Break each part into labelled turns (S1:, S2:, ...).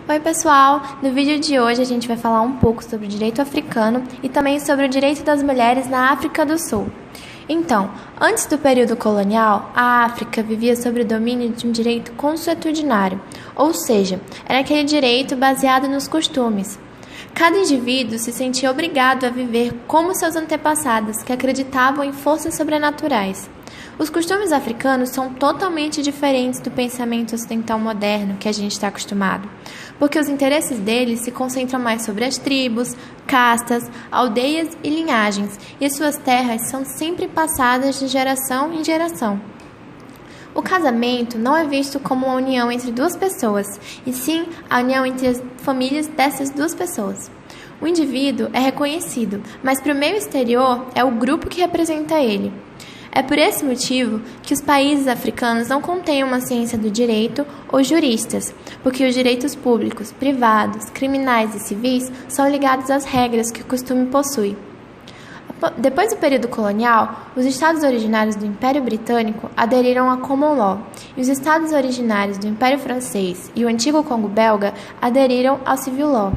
S1: Oi pessoal, no vídeo de hoje a gente vai falar um pouco sobre o direito africano e também sobre o direito das mulheres na África do Sul. Então, antes do período colonial, a África vivia sob o domínio de um direito consuetudinário, ou seja, era aquele direito baseado nos costumes. Cada indivíduo se sentia obrigado a viver como seus antepassados, que acreditavam em forças sobrenaturais. Os costumes africanos são totalmente diferentes do pensamento ocidental moderno que a gente está acostumado, porque os interesses deles se concentram mais sobre as tribos, castas, aldeias e linhagens, e as suas terras são sempre passadas de geração em geração. O casamento não é visto como uma união entre duas pessoas, e sim a união entre as famílias dessas duas pessoas. O indivíduo é reconhecido, mas para o meio exterior é o grupo que representa ele. É por esse motivo que os países africanos não contêm uma ciência do direito ou juristas, porque os direitos públicos, privados, criminais e civis são ligados às regras que o costume possui. Depois do período colonial, os estados originários do Império Britânico aderiram à Common Law, e os estados originários do Império Francês e o antigo Congo belga aderiram ao Civil Law.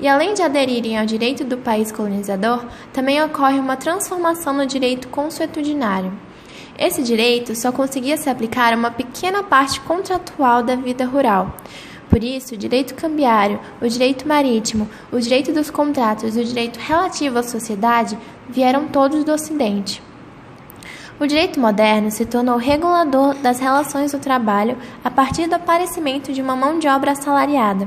S1: E além de aderirem ao direito do país colonizador, também ocorre uma transformação no direito consuetudinário. Esse direito só conseguia se aplicar a uma pequena parte contratual da vida rural. Por isso, o direito cambiário, o direito marítimo, o direito dos contratos e o direito relativo à sociedade vieram todos do Ocidente. O direito moderno se tornou regulador das relações do trabalho a partir do aparecimento de uma mão de obra assalariada.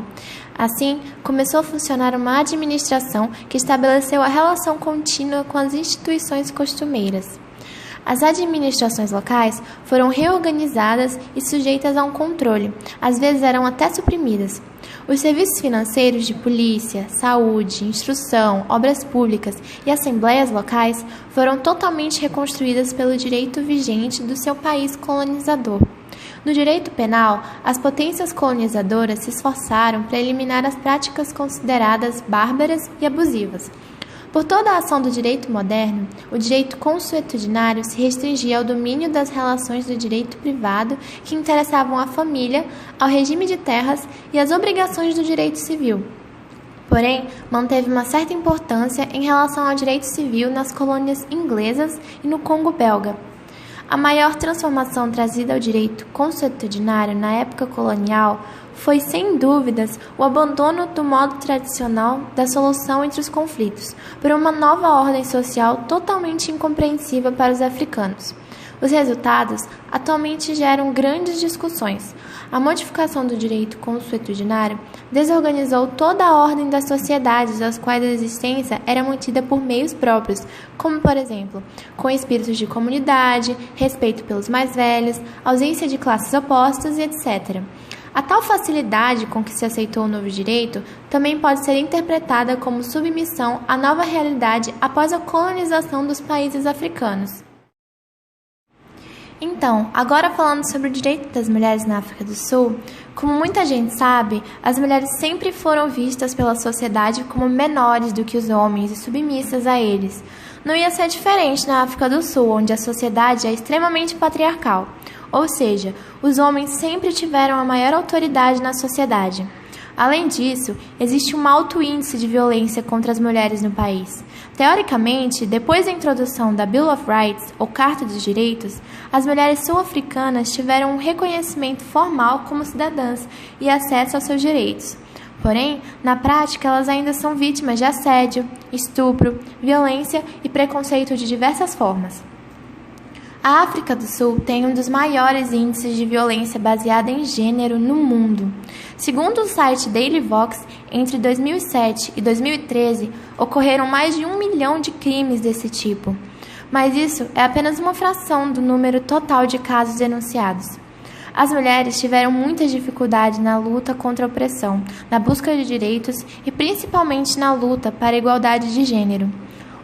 S1: Assim, começou a funcionar uma administração que estabeleceu a relação contínua com as instituições costumeiras. As administrações locais foram reorganizadas e sujeitas a um controle, às vezes eram até suprimidas. Os serviços financeiros de polícia, saúde, instrução, obras públicas e assembleias locais foram totalmente reconstruídas pelo direito vigente do seu país colonizador. No direito penal, as potências colonizadoras se esforçaram para eliminar as práticas consideradas bárbaras e abusivas. Por toda a ação do direito moderno, o direito consuetudinário se restringia ao domínio das relações do direito privado que interessavam à família, ao regime de terras e às obrigações do direito civil. Porém, manteve uma certa importância em relação ao direito civil nas colônias inglesas e no Congo belga. A maior transformação trazida ao direito consuetudinário na época colonial foi, sem dúvidas, o abandono do modo tradicional da solução entre os conflitos, por uma nova ordem social totalmente incompreensível para os africanos. Os resultados atualmente geram grandes discussões. A modificação do direito consuetudinário desorganizou toda a ordem das sociedades às quais a existência era mantida por meios próprios, como, por exemplo, com espíritos de comunidade, respeito pelos mais velhos, ausência de classes opostas e etc. A tal facilidade com que se aceitou o novo direito também pode ser interpretada como submissão à nova realidade após a colonização dos países africanos. Então, agora falando sobre o direito das mulheres na África do Sul, como muita gente sabe, as mulheres sempre foram vistas pela sociedade como menores do que os homens e submissas a eles. Não ia ser diferente na África do Sul, onde a sociedade é extremamente patriarcal, ou seja, os homens sempre tiveram a maior autoridade na sociedade. Além disso, existe um alto índice de violência contra as mulheres no país. Teoricamente, depois da introdução da Bill of Rights, ou Carta dos Direitos, as mulheres sul-africanas tiveram um reconhecimento formal como cidadãs e acesso aos seus direitos. Porém, na prática, elas ainda são vítimas de assédio, estupro, violência e preconceito de diversas formas. A África do Sul tem um dos maiores índices de violência baseada em gênero no mundo. Segundo o site Daily Vox, entre 2007 e 2013, ocorreram mais de 1 milhão de crimes desse tipo. Mas isso é apenas uma fração do número total de casos denunciados. As mulheres tiveram muita dificuldade na luta contra a opressão, na busca de direitos e principalmente na luta para a igualdade de gênero.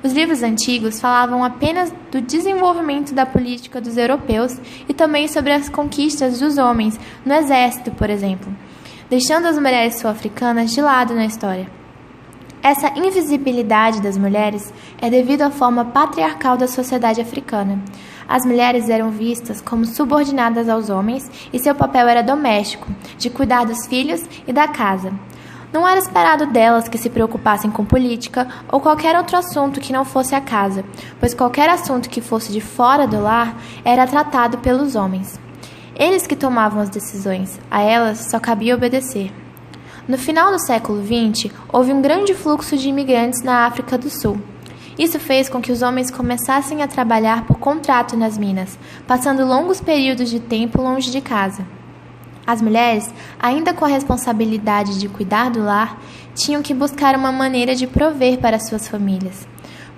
S1: Os livros antigos falavam apenas do desenvolvimento da política dos europeus e também sobre as conquistas dos homens, no exército, por exemplo, deixando as mulheres sul-africanas de lado na história. Essa invisibilidade das mulheres é devido à forma patriarcal da sociedade africana. as mulheres eram vistas como subordinadas aos homens e seu papel era doméstico, de cuidar dos filhos e da casa. Não era esperado delas que se preocupassem com política ou qualquer outro assunto que não fosse a casa, pois qualquer assunto que fosse de fora do lar era tratado pelos homens. Eles que tomavam as decisões, a elas só cabia obedecer. No final do século XX, houve um grande fluxo de imigrantes na África do Sul. Isso fez com que os homens começassem a trabalhar por contrato nas minas, passando longos períodos de tempo longe de casa. As mulheres, ainda com a responsabilidade de cuidar do lar, tinham que buscar uma maneira de prover para suas famílias.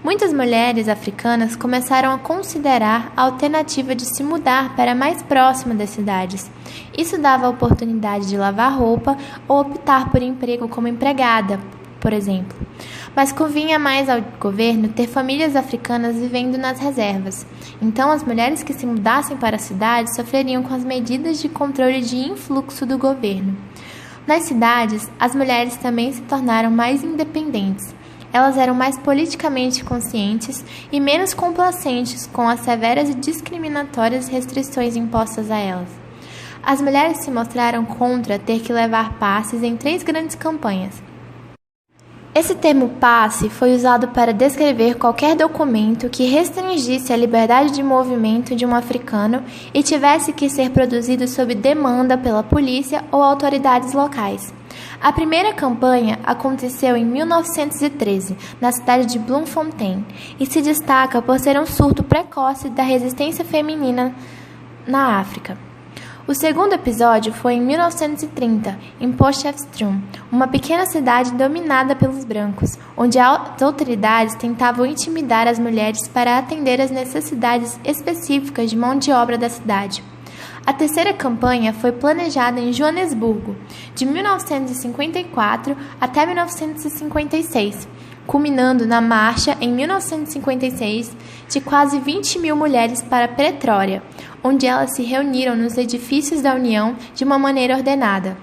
S1: Muitas mulheres africanas começaram a considerar a alternativa de se mudar para mais próximo das cidades. Isso dava a oportunidade de lavar roupa ou optar por emprego como empregada, por exemplo. Mas convinha mais ao governo ter famílias africanas vivendo nas reservas. Então, as mulheres que se mudassem para a cidade sofreriam com as medidas de controle de influxo do governo. Nas cidades, as mulheres também se tornaram mais independentes. Elas eram mais politicamente conscientes e menos complacentes com as severas e discriminatórias restrições impostas a elas. As mulheres se mostraram contra ter que levar passes em 3 grandes campanhas. Esse termo passe foi usado para descrever qualquer documento que restringisse a liberdade de movimento de um africano e tivesse que ser produzido sob demanda pela polícia ou autoridades locais. A primeira campanha aconteceu em 1913, na cidade de Bloemfontein, e se destaca por ser um surto precoce da resistência feminina na África. O segundo episódio foi em 1930, em Potchefstroom, uma pequena cidade dominada pelos brancos, onde as autoridades tentavam intimidar as mulheres para atender às necessidades específicas de mão de obra da cidade. A terceira campanha foi planejada em Joanesburgo, de 1954 até 1956, culminando na marcha em 1956 de quase 20 mil mulheres para Pretória, onde elas se reuniram nos edifícios da União de uma maneira ordenada.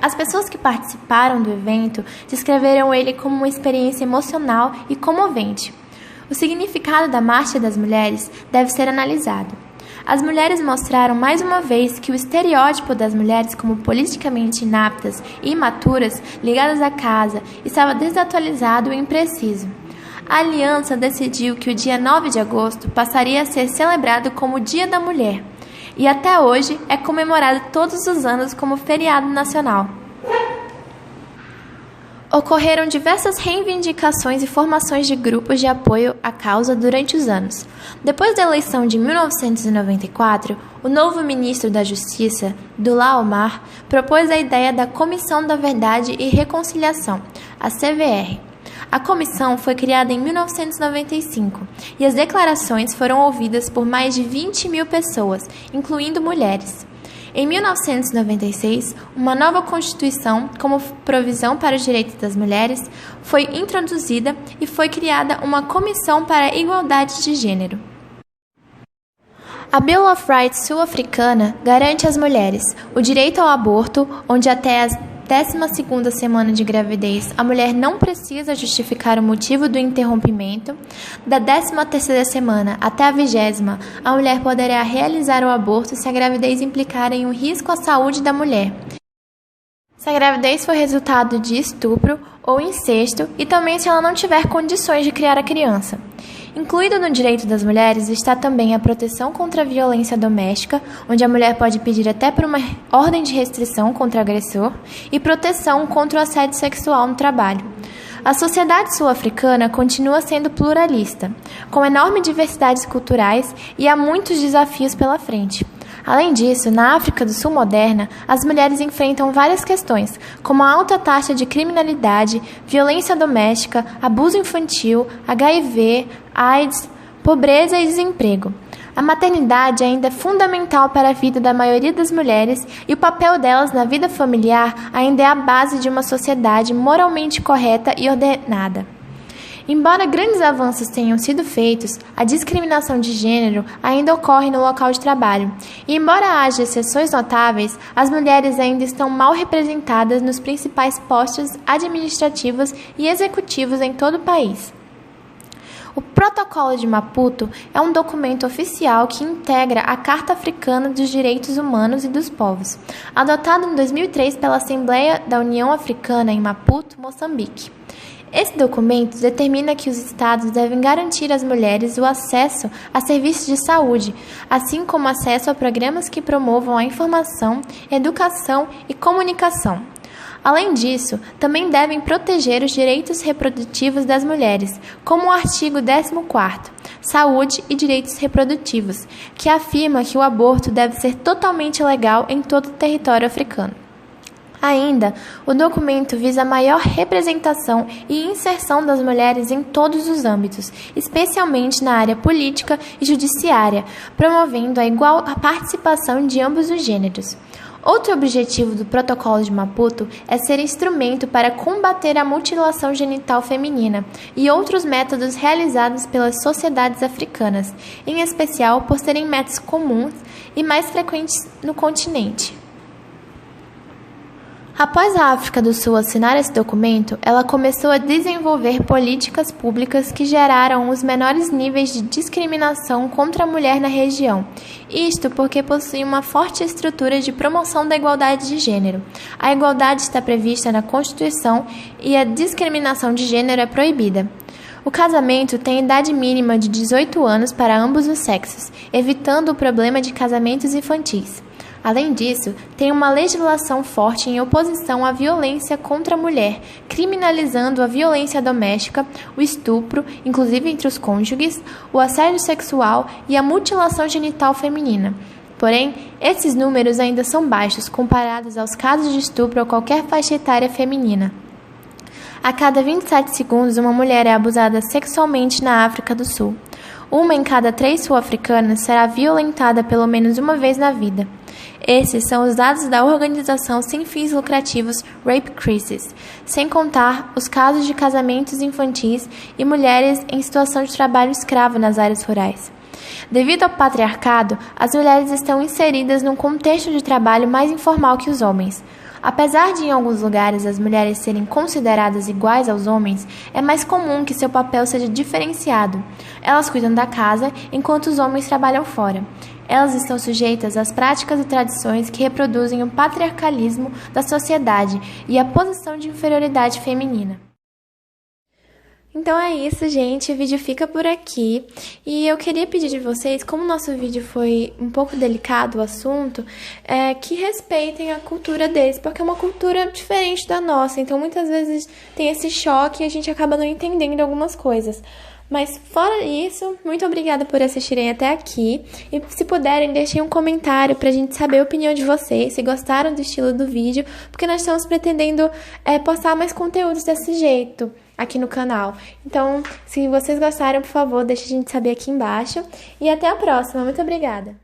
S1: As pessoas que participaram do evento descreveram ele como uma experiência emocional e comovente. O significado da Marcha das Mulheres deve ser analisado. As mulheres mostraram mais uma vez que o estereótipo das mulheres como politicamente inaptas e imaturas, ligadas à casa, estava desatualizado e impreciso. A Aliança decidiu que o dia 9 de agosto passaria a ser celebrado como o Dia da Mulher, e até hoje é comemorado todos os anos como feriado nacional. Ocorreram diversas reivindicações e formações de grupos de apoio à causa durante os anos. Depois da eleição de 1994, o novo ministro da Justiça, Dullah Omar, propôs a ideia da Comissão da Verdade e Reconciliação, a CVR. A comissão foi criada em 1995 e as declarações foram ouvidas por mais de 20 mil pessoas, incluindo mulheres. Em 1996, uma nova Constituição, como provisão para os direitos das mulheres, foi introduzida e foi criada uma Comissão para a Igualdade de Gênero. A Bill of Rights sul-africana garante às mulheres o direito ao aborto, onde até a 12ª semana de gravidez, a mulher não precisa justificar o motivo do interrompimento. Da 13ª semana até a 20ª, a mulher poderá realizar o aborto se a gravidez implicar em um risco à saúde da mulher, se a gravidez for resultado de estupro ou incesto e também se ela não tiver condições de criar a criança. Incluído no direito das mulheres está também a proteção contra a violência doméstica, onde a mulher pode pedir até por uma ordem de restrição contra o agressor, e proteção contra o assédio sexual no trabalho. A sociedade sul-africana continua sendo pluralista, com enormes diversidades culturais e há muitos desafios pela frente. Além disso, na África do Sul moderna, as mulheres enfrentam várias questões, como a alta taxa de criminalidade, violência doméstica, abuso infantil, HIV, AIDS, pobreza e desemprego. A maternidade ainda é fundamental para a vida da maioria das mulheres e o papel delas na vida familiar ainda é a base de uma sociedade moralmente correta e ordenada. Embora grandes avanços tenham sido feitos, a discriminação de gênero ainda ocorre no local de trabalho. E embora haja exceções notáveis, as mulheres ainda estão mal representadas nos principais postos administrativos e executivos em todo o país. O Protocolo de Maputo é um documento oficial que integra a Carta Africana dos Direitos Humanos e dos Povos, adotado em 2003 pela Assembleia da União Africana em Maputo, Moçambique. Esse documento determina que os Estados devem garantir às mulheres o acesso a serviços de saúde, assim como acesso a programas que promovam a informação, educação e comunicação. Além disso, também devem proteger os direitos reprodutivos das mulheres, como o artigo 14º, Saúde e Direitos Reprodutivos, que afirma que o aborto deve ser totalmente legal em todo o território africano. Ainda, o documento visa maior representação e inserção das mulheres em todos os âmbitos, especialmente na área política e judiciária, promovendo a igual participação de ambos os gêneros. Outro objetivo do Protocolo de Maputo é ser instrumento para combater a mutilação genital feminina e outros métodos realizados pelas sociedades africanas, em especial por serem métodos comuns e mais frequentes no continente. Após a África do Sul assinar esse documento, ela começou a desenvolver políticas públicas que geraram os menores níveis de discriminação contra a mulher na região. Isto porque possui uma forte estrutura de promoção da igualdade de gênero. A igualdade está prevista na Constituição e a discriminação de gênero é proibida. O casamento tem idade mínima de 18 anos para ambos os sexos, evitando o problema de casamentos infantis. Além disso, tem uma legislação forte em oposição à violência contra a mulher, criminalizando a violência doméstica, o estupro, inclusive entre os cônjuges, o assédio sexual e a mutilação genital feminina. Porém, esses números ainda são baixos comparados aos casos de estupro ou qualquer faixa etária feminina. A cada 27 segundos, uma mulher é abusada sexualmente na África do Sul. Uma em cada 3 sul-africanas será violentada pelo menos uma vez na vida. Esses são os dados da organização sem fins lucrativos Rape Crisis, sem contar os casos de casamentos infantis e mulheres em situação de trabalho escravo nas áreas rurais. Devido ao patriarcado, as mulheres estão inseridas num contexto de trabalho mais informal que os homens. Apesar de, em alguns lugares, as mulheres serem consideradas iguais aos homens, é mais comum que seu papel seja diferenciado. Elas cuidam da casa, enquanto os homens trabalham fora. Elas estão sujeitas às práticas e tradições que reproduzem o patriarcalismo da sociedade e a posição de inferioridade feminina. Então é isso, gente. O vídeo fica por aqui. E eu queria pedir de vocês, como o nosso vídeo foi um pouco delicado o assunto, que respeitem a cultura deles, porque é uma cultura diferente da nossa. Então muitas vezes tem esse choque e a gente acaba não entendendo algumas coisas. Mas fora isso, muito obrigada por assistirem até aqui. E se puderem, deixem um comentário pra gente saber a opinião de vocês, se gostaram do estilo do vídeo, porque nós estamos pretendendo postar mais conteúdos desse jeito aqui no canal. Então, se vocês gostaram, por favor, deixe a gente saber aqui embaixo. E até a próxima. Muito obrigada!